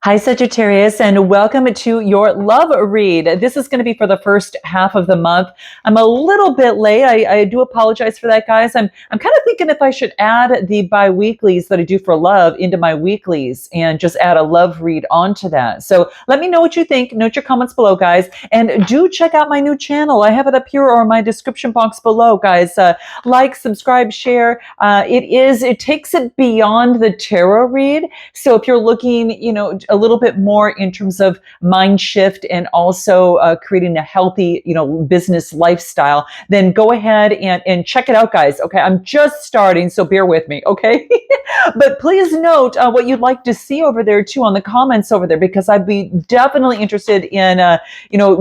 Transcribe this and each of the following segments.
Hi, Sagittarius, and welcome to your love read. This is going to be for the first half of the month. I'm a little bit late. I do apologize for that, guys. I'm kind of thinking if I should add the bi-weeklies that I do for love into my weeklies and just add a love read onto that. So let me know what you think. Note your comments below, guys. And do check out my new channel. I have it up here or in my description box below, guys. Like, subscribe, share. It takes it beyond the tarot read. So if you're looking, a little bit more in terms of mind shift and also creating a healthy, business lifestyle, then go ahead and check it out, guys. Okay, I'm just starting, so bear with me. Okay, but please note what you'd like to see over there too on the comments over there, because I'd be definitely interested in,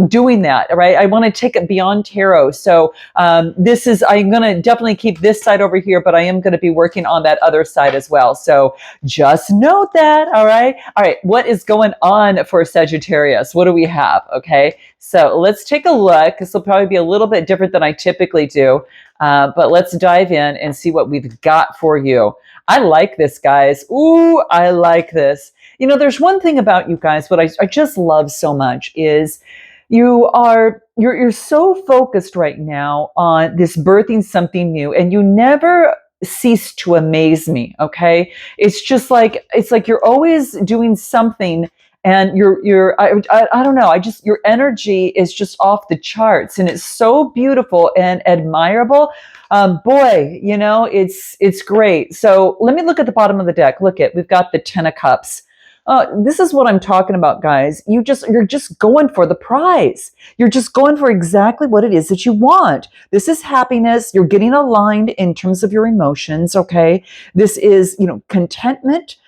doing that. Right, I want to take it beyond tarot. So I'm going to definitely keep this side over here, but I am going to be working on that other side as well. So just note that. All right. What is going on for Sagittarius? What do we have? Okay. So let's take a look. This will probably be a little bit different than I typically do. But let's dive in and see what we've got for you. I like this, guys. Ooh, I like this. There's one thing about you guys, what I just love so much is you're so focused right now on this birthing something new, and you never cease to amaze me. Okay, it's like you're always doing something, and I don't know, your energy is just off the charts, and it's so beautiful and admirable. Boy, it's great. So let me look at the bottom of the deck. We've got the Ten of Cups. This is what I'm talking about, guys. You're just going for the prize. You're just going for exactly what it is that you want. This is happiness. You're getting aligned in terms of your emotions. Okay. This is, contentment.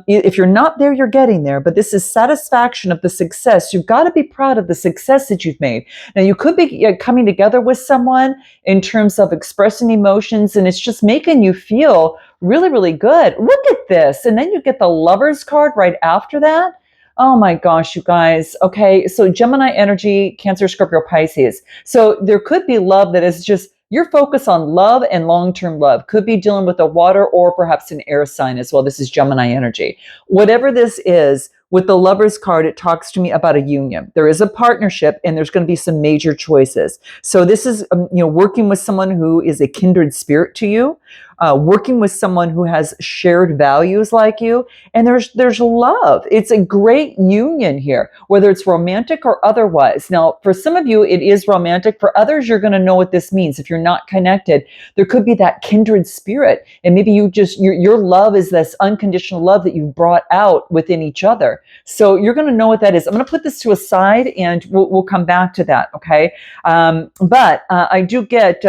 If you're not there, you're getting there, but this is satisfaction of the success. You've got to be proud of the success that you've made. Now, you could be coming together with someone in terms of expressing emotions, and it's just making you feel really, really good. Look at this. And then you get the Lovers card right after that. Oh my gosh, you guys. Okay, so Gemini energy, Cancer, Scorpio, Pisces. So there could be love that is just your focus on love and long-term love. Could be dealing with a water or perhaps an air sign as well. This is Gemini energy. Whatever this is, with the Lovers card, it talks to me about a union. There is a partnership, and there's going to be some major choices. So this is, working with someone who is a kindred spirit to you, working with someone who has shared values like you, and there's love. It's a great union here, whether it's romantic or otherwise. Now, for some of you, it is romantic. For others, you're going to know what this means. If you're not connected, there could be that kindred spirit, and maybe your love is this unconditional love that you've brought out within each other. So you're going to know what that is. I'm going to put this to a side, and we'll come back to that. Okay. But I do get,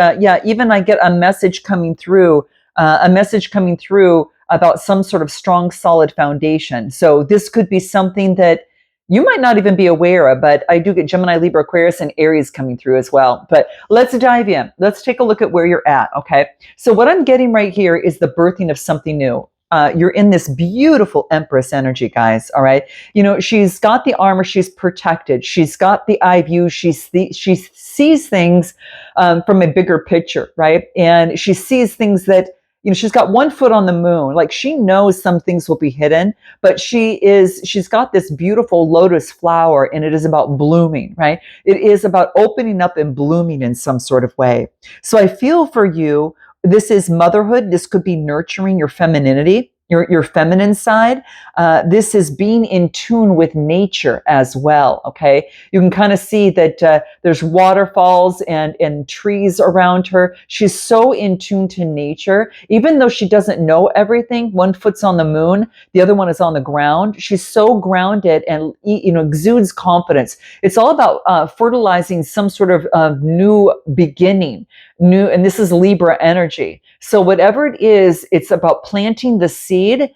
even I get a message coming through about some sort of strong, solid foundation. So this could be something that you might not even be aware of, but I do get Gemini, Libra, Aquarius, and Aries coming through as well. But let's dive in. Let's take a look at where you're at, okay? So what I'm getting right here is the birthing of something new. You're in this beautiful Empress energy, guys, all right? She's got the armor. She's protected. She's got the eye view. She sees things from a bigger picture, right? And she sees things that, she's got one foot on the moon. Like, she knows some things will be hidden, but she's got this beautiful lotus flower, and it is about blooming, right? It is about opening up and blooming in some sort of way. So I feel for you, this is motherhood. This could be nurturing your femininity, your feminine side. This is being in tune with nature as well. Okay, you can kind of see that there's waterfalls and trees around her. She's so in tune to nature, even though she doesn't know everything. One foot's on the moon, the other one is on the ground. She's so grounded and exudes confidence. It's all about fertilizing some sort of new beginning. And this is Libra energy. So whatever it is, it's about planting the seed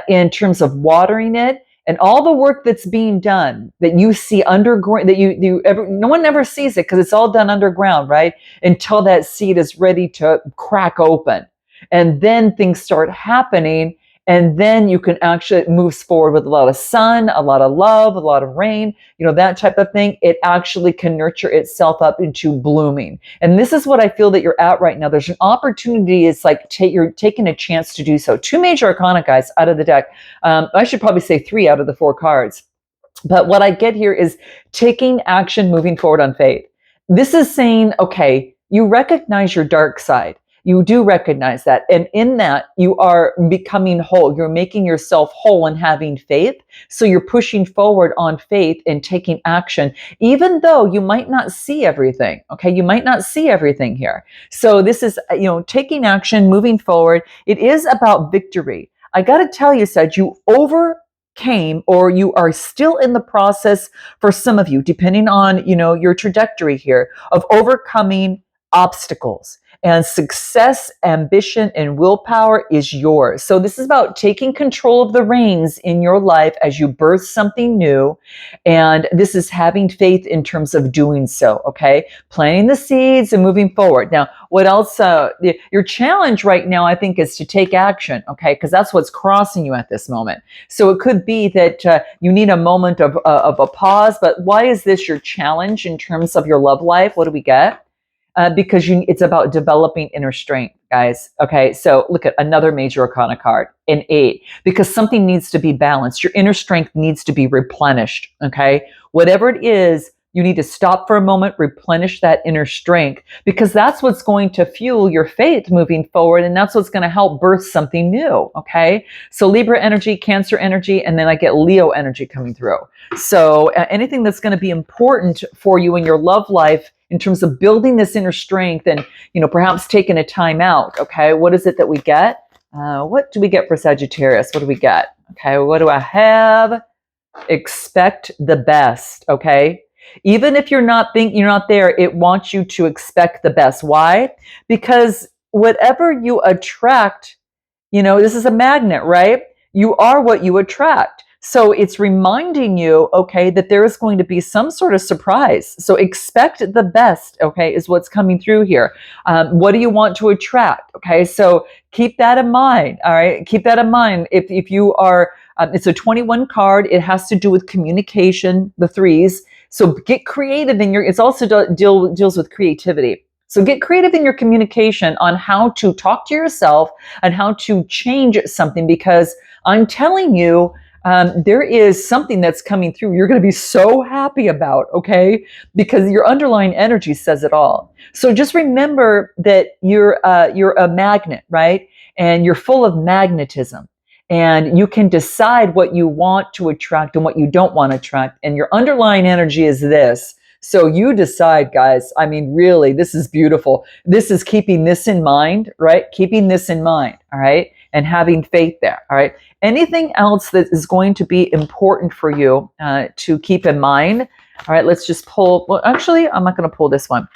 in terms of watering it, and all the work that's being done that you see underground, that no one ever sees it because it's all done underground, right? Until that seed is ready to crack open. And then things start happening, And then you can actually move forward with a lot of sun, a lot of love, a lot of rain, that type of thing. It actually can nurture itself up into blooming. And this is what I feel that you're at right now. There's an opportunity. It's like you're taking a chance to do so. 2 major arcana, guys, out of the deck. I should probably say 3 out of the 4 cards. But what I get here is taking action, moving forward on faith. This is saying, okay, you recognize your dark side. You do recognize that. And in that, you are becoming whole. You're making yourself whole and having faith. So you're pushing forward on faith and taking action, even though you might not see everything. Okay. You might not see everything here. So this is, taking action, moving forward. It is about victory. I got to tell you, Sag, you overcame, or you are still in the process for some of you, depending on, your trajectory here, of overcoming obstacles. And success, ambition, and willpower is yours. So this is about taking control of the reins in your life as you birth something new. And this is having faith in terms of doing so, okay? Planting the seeds and moving forward. Now, what else? Your challenge right now, I think, is to take action, okay? Because that's what's crossing you at this moment. So it could be that you need a moment of a pause, but why is this your challenge in terms of your love life? What do we get? Because it's about developing inner strength, guys. Okay, so look at another major arcana card, an 8, because something needs to be balanced. Your inner strength needs to be replenished, okay? Whatever it is, you need to stop for a moment, replenish that inner strength, because that's what's going to fuel your faith moving forward, and that's what's going to help birth something new, okay? So Libra energy, Cancer energy, and then I get Leo energy coming through. So anything that's going to be important for you in your love life in terms of building this inner strength and, perhaps taking a time out, okay? What is it that we get? What do we get for Sagittarius? What do we get? Okay, what do I have? Expect the best, okay? Even if you're not there, it wants you to expect the best. Why? Because whatever you attract, this is a magnet, right? You are what you attract. So it's reminding you, okay, that there is going to be some sort of surprise. So expect the best, okay, is what's coming through here. What do you want to attract? Okay, so keep that in mind, all right? Keep that in mind. If you are, it's a 21 card. It has to do with communication, the 3s. So get creative in it's also deals with creativity. So get creative in your communication on how to talk to yourself and how to change something, because I'm telling you, there is something that's coming through you're going to be so happy about, okay? Because your underlying energy says it all. So just remember that you're a magnet, right? And you're full of magnetism. And you can decide what you want to attract and what you don't want to attract. And your underlying energy is this. So you decide, guys. I mean, really, this is beautiful. This is keeping this in mind, right? Keeping this in mind, all right? And having faith there, all right? Anything else that is going to be important for you to keep in mind? All right, let's just pull. Well, actually, I'm not going to pull this one.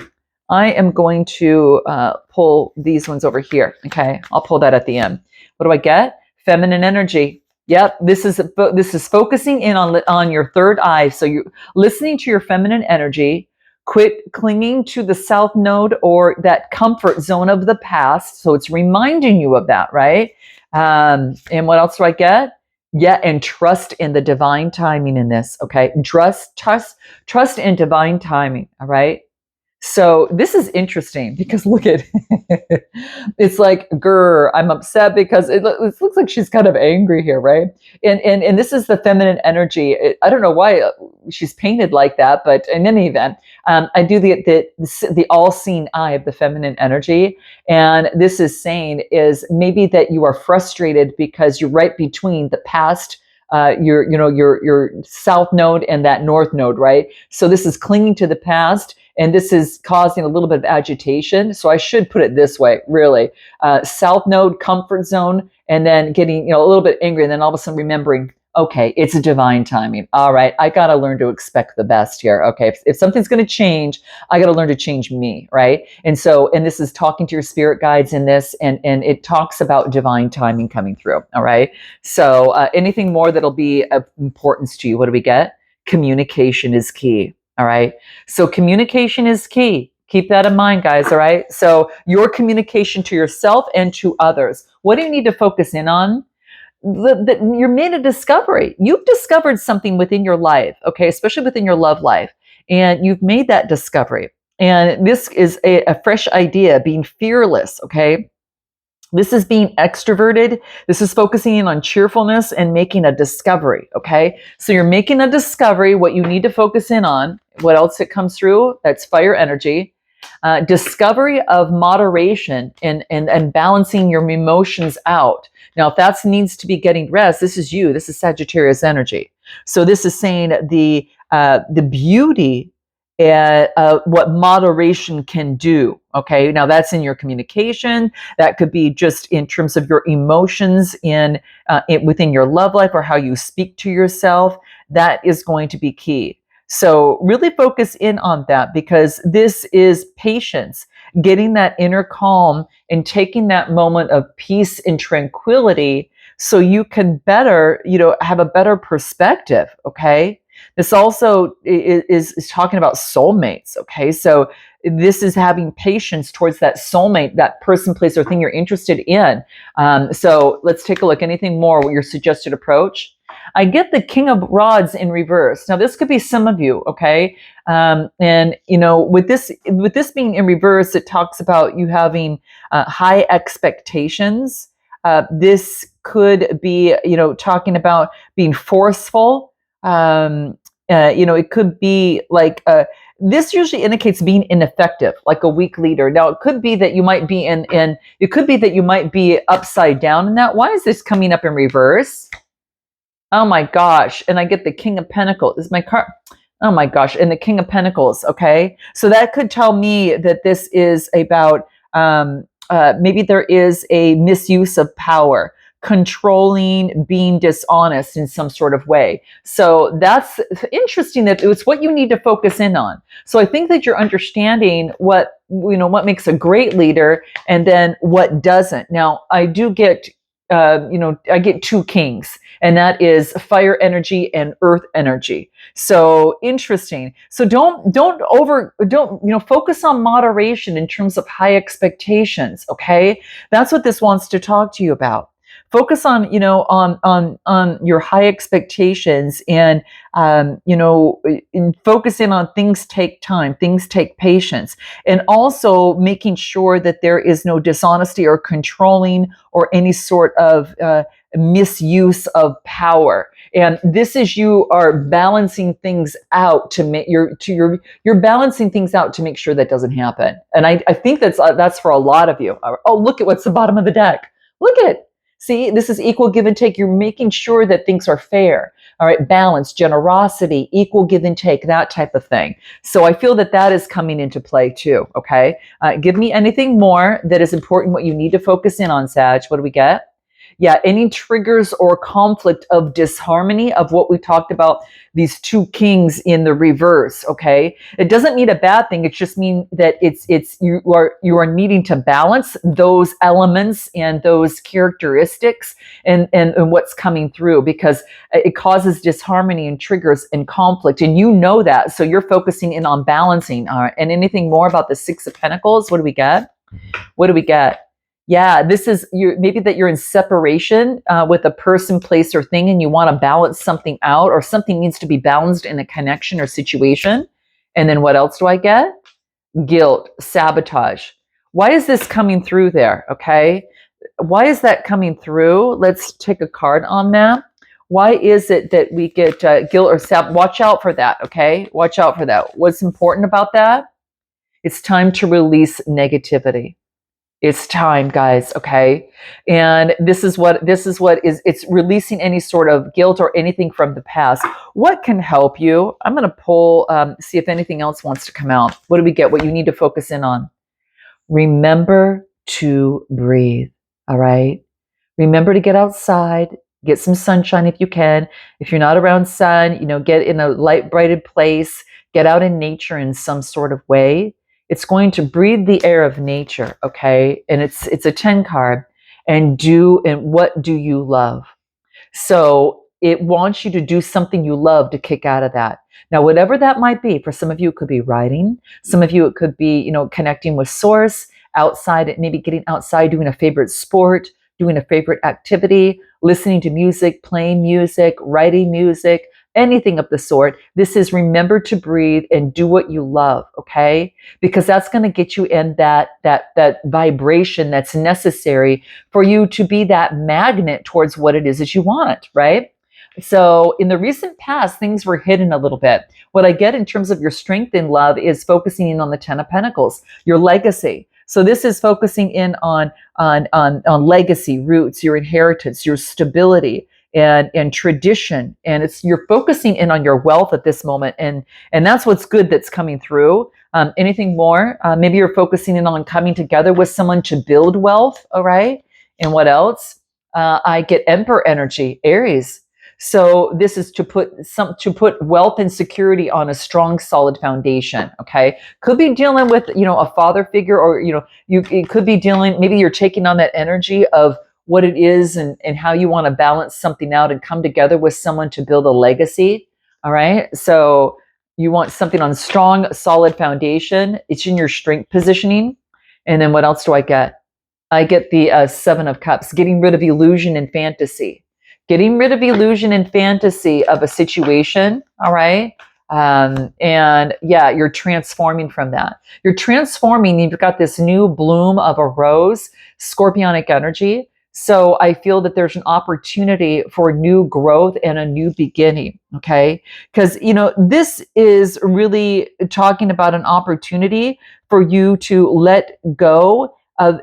I am going to pull these ones over here, okay? I'll pull that at the end. What do I get? Feminine energy. Yep, this is focusing in on your third eye. So you're listening to your feminine energy. Quit clinging to the south node or that comfort zone of the past. So it's reminding you of that, right? And what else do I get? Yeah, and trust in the divine timing in this. Okay, trust in divine timing. All right. So this is interesting because look at it's like, grr, I'm upset because it looks like she's kind of angry here, right? And this is the feminine energy. I don't know why she's painted like that, but in any event, I do the all-seeing eye of the feminine energy, and this is saying is maybe that you are frustrated because you're right between the past. Your south node and that north node, right? So this is clinging to the past, and this is causing a little bit of agitation. So I should put it this way, really. South node, comfort zone, and then getting a little bit angry, and then all of a sudden remembering, okay, it's a divine timing. All right, I got to learn to expect the best here. Okay, if something's going to change, I got to learn to change me, right? And this is talking to your spirit guides in this, and it talks about divine timing coming through. All right, so anything more that'll be of importance to you? What do we get? Communication is key. All right, so communication is key. Keep that in mind, guys. All right, so your communication to yourself and to others. What do you need to focus in on? that you're made a discovery. You've discovered something within your life, okay, especially within your love life, and you've made that discovery. And this is a fresh idea, being fearless, okay? This is being extroverted. This is focusing in on cheerfulness and making a discovery, okay? So you're making a discovery, what you need to focus in on. What else that comes through? That's fire energy. Discovery of moderation and balancing your emotions out. Now, if that needs to be getting rest, this is you. This is Sagittarius energy. So this is saying the beauty what moderation can do. Okay, now that's in your communication. That could be just in terms of your emotions within your love life or how you speak to yourself. That is going to be key. So really focus in on that, because this is patience, getting that inner calm and taking that moment of peace and tranquility so you can better, have a better perspective. Okay. This also is talking about soulmates. Okay. So this is having patience towards that soulmate, that person, place, or thing you're interested in. So let's take a look. Anything more? What your suggested approach? I get the King of Rods in reverse. Now, this could be some of you, okay? And with this being in reverse, it talks about you having high expectations. This could be, talking about being forceful. It could be like this usually indicates being ineffective, like a weak leader. Now, it could be that you might be it could be that you might be upside down in that. Why is this coming up in reverse? Oh my gosh. And I get the King of Pentacles. Is my card? Oh my gosh. And the King of Pentacles. Okay. So that could tell me that this is about maybe there is a misuse of power, controlling, being dishonest in some sort of way. So that's interesting that it's what you need to focus in on. So I think that you're understanding what makes a great leader and then what doesn't. Now, I do get I get two kings, and that is fire energy and earth energy. So interesting. So don't focus on moderation in terms of high expectations. Okay, that's what this wants to talk to you about. Focus on on your high expectations, and focus in on things take time, things take patience, and also making sure that there is no dishonesty or controlling or any sort of misuse of power. And this is, you are balancing things out to make you're balancing things out to make sure that doesn't happen. And I think that's for a lot of you. Oh, look at what's the bottom of the deck. Look at. See, this is equal give and take. You're making sure that things are fair. All right, balance, generosity, equal give and take, that type of thing. So I feel that is coming into play too. Okay, give me anything more that is important, what you need to focus in on, Sag. What do we get? Yeah, any triggers or conflict of disharmony of what we talked about, these two kings in the reverse. Okay, it doesn't mean a bad thing. It just means that you are needing to balance those elements and those characteristics and what's coming through, because it causes disharmony and triggers and conflict, and you know that. So you're focusing in on balancing. All right, and anything more about the Six of Pentacles? What do we get? What do we get? Yeah, this is maybe that you're in separation with a person, place, or thing, and you want to balance something out, or something needs to be balanced in a connection or situation. And then what else do I get? Guilt, sabotage. Why is this coming through there? Okay. Why is that coming through? Let's take a card on that. Why is it that we get guilt or sabotage? Watch out for that. Okay. Watch out for that. What's important about that? It's time to release negativity. It's time, guys, okay? And this is what it's releasing any sort of guilt or anything from the past. What can help you? I'm going to pull, see if anything else wants to come out. What do we get? What you need to focus in on? Remember to breathe, all right? Remember to get outside, get some sunshine if you can. If you're not around sun, get in a light, brighted place, get out in nature in some sort of way. It's going to breathe the air of nature, okay? And it's a 10 card. And what do you love? So it wants you to do something you love to kick out of that. Now, whatever that might be, for some of you, it could be writing. Some of you, it could be, connecting with source, outside, maybe getting outside, doing a favorite sport, doing a favorite activity, listening to music, playing music, writing music, anything of the sort. This is remember to breathe and do what you love, okay? Because that's going to get you in that vibration that's necessary for you to be that magnet towards what it is that you want, right? So in the recent past, things were hidden a little bit. What I get in terms of your strength in love is focusing in on the Ten of Pentacles, your legacy. So this is focusing in on legacy, roots, your inheritance, your stability, and tradition. And it's you're focusing in on your wealth at this moment, and that's what's good that's coming through. Anything more? Maybe you're focusing in on coming together with someone to build wealth. All right. And what else? I get Emperor energy, Aries. So this is to put wealth and security on a strong, solid foundation. Okay, could be dealing with a father figure, or it could be dealing. Maybe you're taking on that energy of what it is and how you want to balance something out and come together with someone to build a legacy. All right, so you want something on strong, solid foundation. It's in your strength positioning, and then what else do I get? I get the Seven of Cups, getting rid of illusion and fantasy. Getting rid of illusion and fantasy of a situation, all right? And yeah, you're transforming from that. You're transforming, you've got this new bloom of a rose, scorpionic energy. So I feel that there's an opportunity for new growth and a new beginning, okay? Because, this is really talking about an opportunity for you to let go of,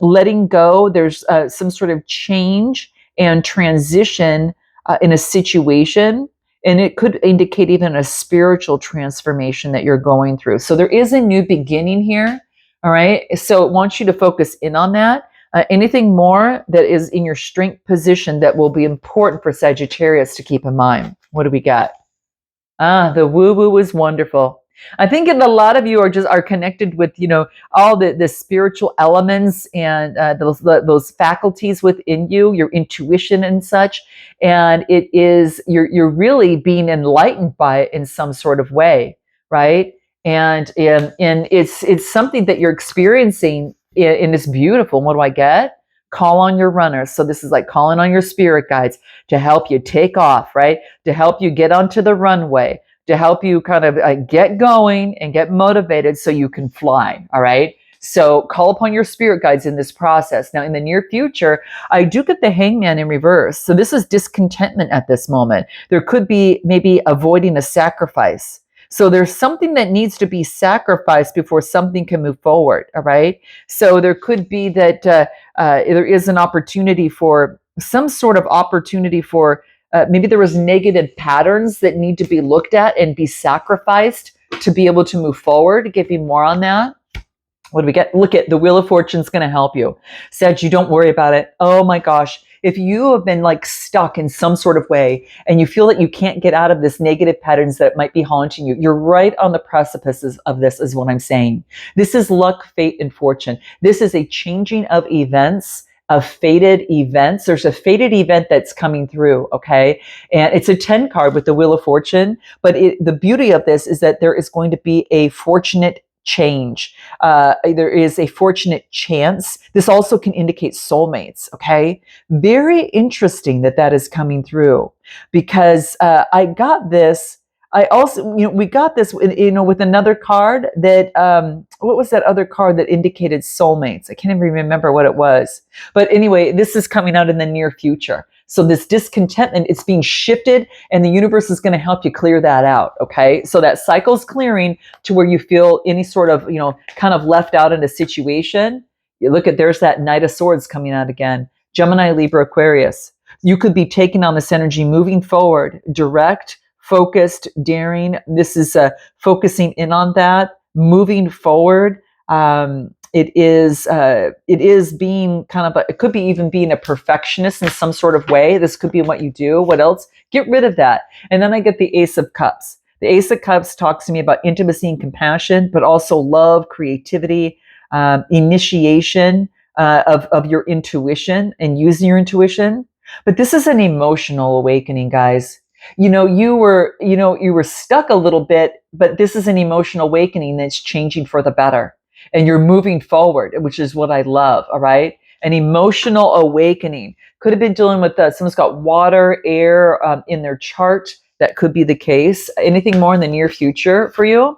letting go. There's some sort of change and transition in a situation. And it could indicate even a spiritual transformation that you're going through. So there is a new beginning here. All right. So it wants you to focus in on that. Anything more that is in your strength position that will be important for Sagittarius to keep in mind? What do we got? The woo-woo is wonderful. I think that a lot of you are connected with all the spiritual elements and those faculties within you, your intuition and such, and it is you're really being enlightened by it in some sort of way, right? And it's something that you're experiencing, and it's beautiful. And what do I get? Call on your runners. So this is like calling on your spirit guides to help you take off, right? To help you get onto the runway, to help you kind of get going and get motivated so you can fly. All right. So call upon your spirit guides in this process. Now, in the near future, I do get the Hangman in reverse. So this is discontentment at this moment. There could be maybe avoiding a sacrifice. So there's something that needs to be sacrificed before something can move forward. All right. So there could be that there is an opportunity for some sort of opportunity for maybe there was negative patterns that need to be looked at and be sacrificed to be able to move forward. Give you more on that. What do we get? Look at the Wheel of Fortune's going to help you. Sag, you don't worry about it. Oh my gosh. If you have been stuck in some sort of way and you feel that you can't get out of this negative patterns that might be haunting you, you're right on the precipices of this is what I'm saying. This is luck, fate, and fortune. This is a changing of events, of fated events. There's a fated event that's coming through, okay? And it's a 10 card with the Wheel of Fortune, but the beauty of this is that there is going to be a fortunate change. There is a fortunate chance. This also can indicate soulmates, okay? Very interesting that is coming through because I got this. I also, we got this, with another card that, what was that other card that indicated soulmates? I can't even remember what it was. But anyway, this is coming out in the near future. So this discontentment, it's being shifted and the universe is going to help you clear that out, okay? So that cycle's clearing to where you feel any sort of, kind of left out in a situation. You look at, there's that Knight of Swords coming out again. Gemini, Libra, Aquarius. You could be taking on this energy, moving forward, direct, focused, daring. This is focusing in on that, moving forward. It is being kind of it could be even being a perfectionist in some sort of way. This could be what you do. What else? Get rid of that. And then I get the Ace of Cups. The Ace of Cups talks to me about intimacy and compassion, but also love, creativity, initiation of your intuition and using your intuition. But this is an emotional awakening, guys. You were stuck a little bit, but this is an emotional awakening that's changing for the better. And you're moving forward, which is what I love. All right. an emotional awakening. Could have been dealing with someone's got water, air in their chart. That could be the case. Anything more in the near future for you?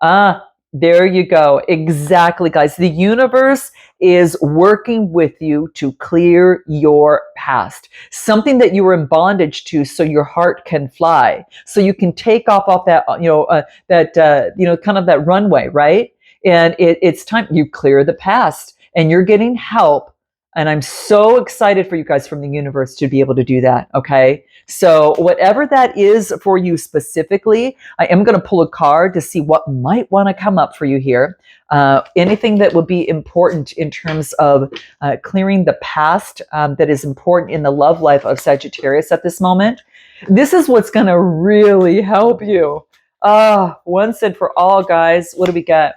Ah, there you go. Exactly, guys. The universe is working with you to clear your past, something that you were in bondage to, so your heart can fly, so you can take off that, kind of that runway, right? And it's time you clear the past, and you're getting help. And I'm so excited for you guys from the universe to be able to do that. Okay. So, whatever that is for you specifically, I am going to pull a card to see what might want to come up for you here. Anything that would be important in terms of clearing the past that is important in the love life of Sagittarius at this moment. This is what's going to really help you. Once and for all, guys. What do we got?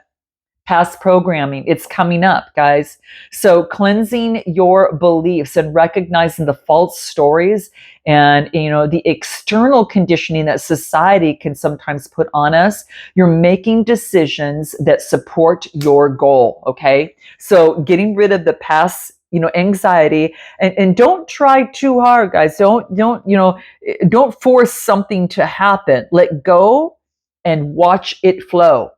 Past programming. It's coming up, guys. So cleansing your beliefs and recognizing the false stories and the external conditioning that society can sometimes put on us. You're making decisions that support your goal. Okay. So getting rid of the past anxiety, and don't try too hard, guys. Don't force something to happen. Let go and watch it flow.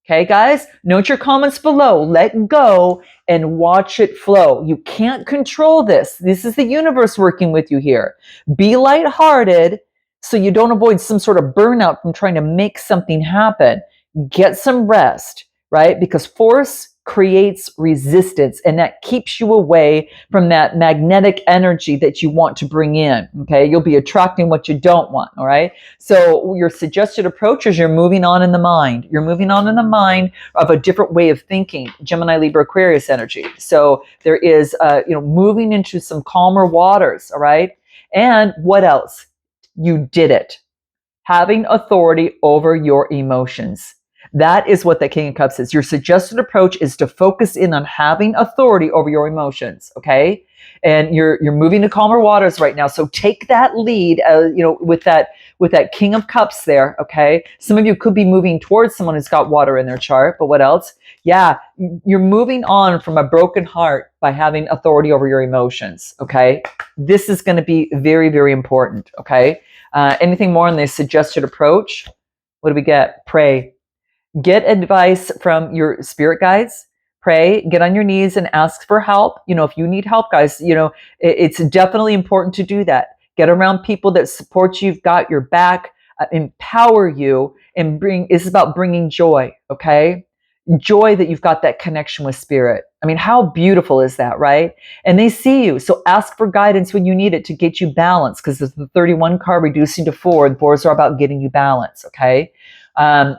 Okay, guys, note your comments below. Let go and watch it flow. You can't control this. This is the universe working with you here. Be lighthearted so you don't avoid some sort of burnout from trying to make something happen. Get some rest, right? Because force creates resistance, and that keeps you away from that magnetic energy that you want to bring in. Okay, you'll be attracting what you don't want. All right. So your suggested approach is you're moving on in the mind. You're moving on in the mind of a different way of thinking. Gemini, Libra, Aquarius energy. So there is, moving into some calmer waters. All right. And what else? You did it. Having authority over your emotions. That is what the King of Cups is. Your suggested approach is to focus in on having authority over your emotions, okay? And you're moving to calmer waters right now. So take that lead, with that King of Cups there, okay? Some of you could be moving towards someone who's got water in their chart, but what else? Yeah, you're moving on from a broken heart by having authority over your emotions, okay? This is going to be very, very important, okay? Anything more on the suggested approach? What do we get? Pray. Get advice from your spirit guides. Pray, get on your knees and ask for help. If you need help, guys, it's definitely important to do that. Get around people that support you, got your back, empower you, and it's about bringing joy, okay? Joy that you've got that connection with spirit. I mean, how beautiful is that, right? And they see you. So ask for guidance when you need it to get you balanced, because it's the 31 card reducing to 4. The 4s are about getting you balance, okay?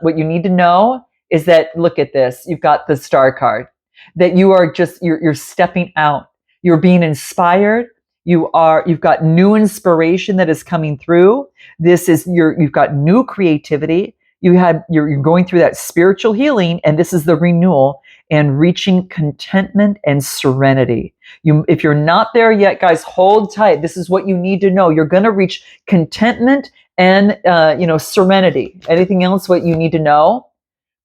What you need to know is that, look at this, you've got the Star card, that you are you're stepping out. You're being inspired. You've got new inspiration that is coming through. You've got new creativity. You're going through that spiritual healing, and this is the renewal and reaching contentment and serenity. If you're not there yet, guys, hold tight. This is what you need to know. You're going to reach contentment and serenity. Anything else what you need to know?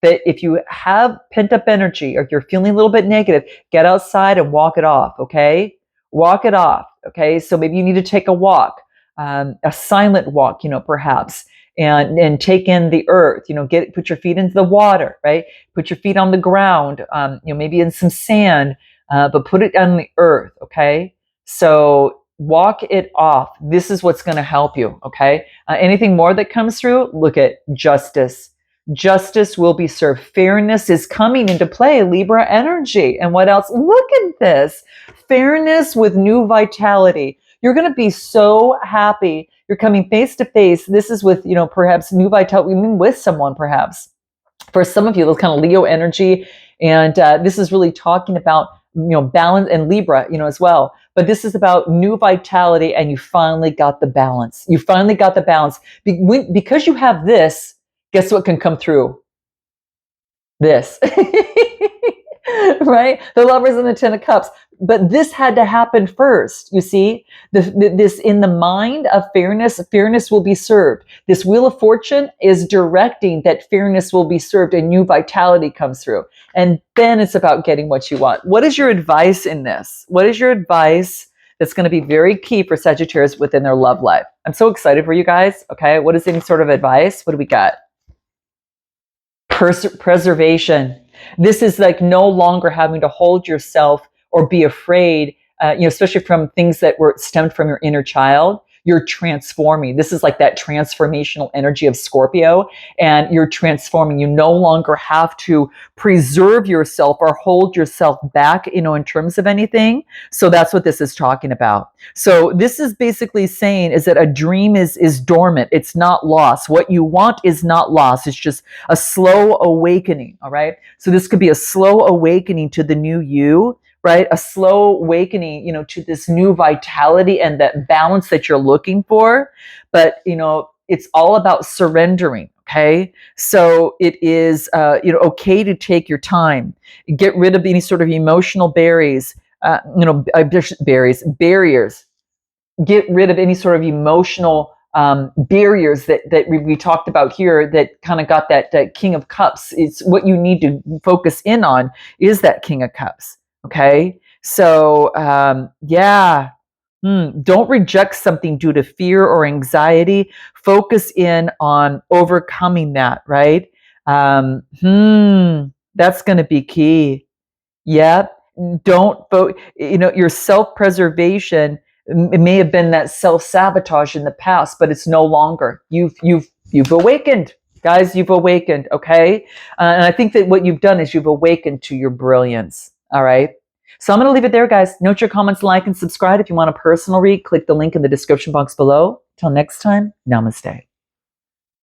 That if you have pent up energy, or if you're feeling a little bit negative, get outside and walk it off. Okay, walk it off. Okay, so maybe you need to take a walk, a silent walk, perhaps, and take in the earth. Put your feet into the water, right? Put your feet on the ground. Maybe in some sand, but put it on the earth. Okay, so walk it off. This is what's going to help you. Okay, anything more that comes through? Look at justice. Justice will be served. Fairness is coming into play, Libra energy. And what else? Look at this. Fairness with new vitality. You're going to be so happy. You're coming face to face. This is with, perhaps new vitality, even with someone, perhaps. For some of you, those kind of Leo energy. And this is really talking about, balance, and Libra, as well. But this is about new vitality, and you finally got the balance. You finally got the balance. Because you have this, guess what can come through? This. Right? The Lovers and the Ten of Cups. But this had to happen first. You see, this in the mind of fairness, fairness will be served. This Wheel of Fortune is directing that fairness will be served and new vitality comes through. And then it's about getting what you want. What is your advice in this? What is your advice that's going to be very key for Sagittarius within their love life? I'm so excited for you guys. Okay. What is any sort of advice? What do we got? Preservation. This is like no longer having to hold yourself or be afraid, especially from things that were stemmed from your inner child. You're transforming. This is like that transformational energy of Scorpio, and you're transforming. You no longer have to preserve yourself or hold yourself back, in terms of anything. So that's what this is talking about. So this is basically saying is that a dream is dormant. It's not lost. What you want is not lost. It's just a slow awakening. All right. So this could be a slow awakening to the new you, right? A slow awakening, to this new vitality and that balance that you're looking for. But, it's all about surrendering. Okay. So it is, okay to take your time, get rid of any sort of emotional barriers, barriers, get rid of any sort of emotional barriers that we talked about here that kind of got that King of Cups. It's what you need to focus in on is that King of Cups. Okay. So, yeah. Don't reject something due to fear or anxiety. Focus in on overcoming that, right? That's going to be key. Yep. Don't your self-preservation, it may have been that self-sabotage in the past, but it's no longer. You've awakened. Guys, you've awakened, okay? And I think that what you've done is you've awakened to your brilliance. All right. So I'm going to leave it there, guys. Note your comments, like, and subscribe. If you want a personal read, click the link in the description box below. Till next time, namaste.